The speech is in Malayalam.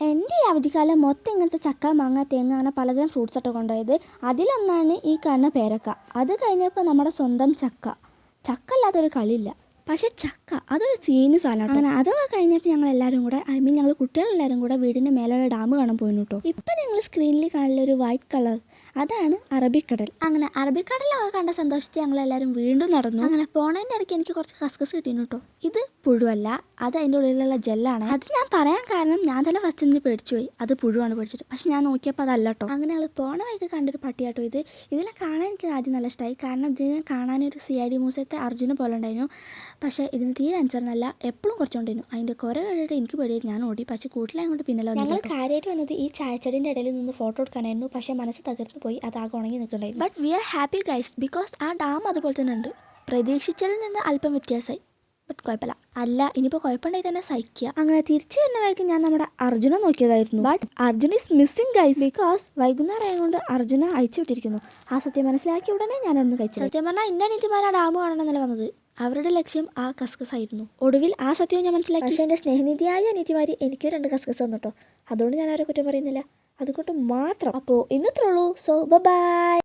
എൻ്റെ ഈ അവധിക്കാലം മൊത്തം ഇങ്ങനത്തെ ചക്ക, മാങ്ങ, തേങ്ങ അങ്ങനെ പലതരം ഫ്രൂട്ട്സായിട്ട് കൊണ്ടുപോയത്. അതിലൊന്നാണ് ഈ കാണുന്ന പേരക്ക. അത് കഴിഞ്ഞപ്പോൾ നമ്മുടെ സ്വന്തം ചക്ക അല്ലാത്തൊരു കളിയില്ല. പക്ഷേ ചക്ക അതൊരു സീന് സാധനമാണ്. അങ്ങനെ അതൊക്കെ കഴിഞ്ഞപ്പോൾ ഞങ്ങളെല്ലാവരും കൂടെ ഞങ്ങൾ കുട്ടികളെല്ലാവരും കൂടെ വീടിൻ്റെ മേലുള്ള ഡാം കാണാൻ പോയിരുന്നു കേട്ടോ. ഇപ്പം നിങ്ങൾ സ്ക്രീനിൽ കാണുന്ന ഒരു വൈറ്റ് കളർ അതാണ് അറബിക്കടൽ. അങ്ങനെ അറബിക്കടലൊക്കെ കണ്ട സന്തോഷത്തിൽ ഞങ്ങളെല്ലാവരും വീണ്ടും നടന്നു. അങ്ങനെ പോണതിൻ്റെ ഇടയ്ക്ക് എനിക്ക് കുറച്ച് കസ്കസ് കിട്ടിയിരുന്നു കേട്ടോ. ഇത് പുഴുവല്ല, അത് അതിൻ്റെ ഉള്ളിലുള്ള ജെല്ലാണ്. അത് ഞാൻ പറയാൻ കാരണം ഞാൻ തന്നെ ഫസ്റ്റ് ഒന്ന് പേടിച്ചു പോയി, അത് പുഴുവാണ് പേടിച്ചിട്ട്. പക്ഷെ ഞാൻ നോക്കിയപ്പോൾ അതല്ല കേട്ടോ. അങ്ങനെ ഞങ്ങൾ പോണ വഴിക്ക് കണ്ടൊരു പട്ടിയാട്ടോ ഇത്. ഇതിനെ കാണാൻ എനിക്ക് ആദ്യം നല്ല ഇഷ്ടമായി, കാരണം ഇതിനെ കാണാനൊരു CID മ്യൂസിയത്തെ അർജുന പോലെ ഉണ്ടായിരുന്നു. പക്ഷേ ഇതിന് തീരെ അനുസരണമല്ല, എപ്പോഴും കുറച്ചുകൊണ്ടിരുന്നു. അതിൻ്റെ കുര കേട്ടിട്ട് എനിക്ക് പേടിയായി, ഞാൻ ഓടി. പക്ഷേ കൂട്ടിലായതുകൊണ്ട് പിന്നല്ല. ഞങ്ങൾ കാര്യമായിട്ട് വന്നത് ഈ ചായച്ചെടിൻ്റെ ഇടയിൽ നിന്ന് ഫോട്ടോ എടുക്കാനായിരുന്നു. പക്ഷേ മനസ്സ് തകർന്നു പോയി, അതാകെ ഉണങ്ങി നിൽക്കുന്നുണ്ടായിരുന്നു. But we are happy guys, because ആ ഡാം അതുപോലെ തന്നെ ഉണ്ട്. പ്രതീക്ഷിച്ചതിൽ നിന്ന് അല്പം വ്യത്യാസമായി, ബട്ട് കുഴപ്പമില്ല. അല്ല, ഇനിയിപ്പോൾ കുഴപ്പമുണ്ടെങ്കിൽ തന്നെ സഹിക്കുക. അങ്ങനെ തിരിച്ചു വരുന്ന വഴിക്ക് ഞാൻ നമ്മുടെ അർജുന നോക്കിയതായിരുന്നു. But Arjuna is missing guys, because വൈകുന്നേരം ആയതുകൊണ്ട് അർജുന അയച്ചു വിട്ടിരിക്കുന്നു. ആ സത്യം മനസ്സിലാക്കിയ ഉടനെ ഞാനൊന്ന് കഴിച്ചു. സത്യം പറഞ്ഞാൽ എൻ്റെ അനിയത്തിമാർ ആ ഡാം കാണണമെന്നല്ല വന്നത്, അവരുടെ ലക്ഷ്യം ആ കസ്കസ് ആയിരുന്നു. ഒടുവിൽ ആ സത്യവും ഞാൻ മനസ്സിലാക്കി. പക്ഷേ എൻ്റെ സ്നേഹനിധിയായ അനിയത്തിമാർ എനിക്കും 2 കസ്കസ് തന്നു കേട്ടോ. അതുകൊണ്ട് ഞാൻ ആരെ കുറ്റം പറയുന്നില്ല, അതുകൊണ്ട് മാത്രം. അപ്പോൾ ഇന്നത്രേ ഉള്ളൂ. So by.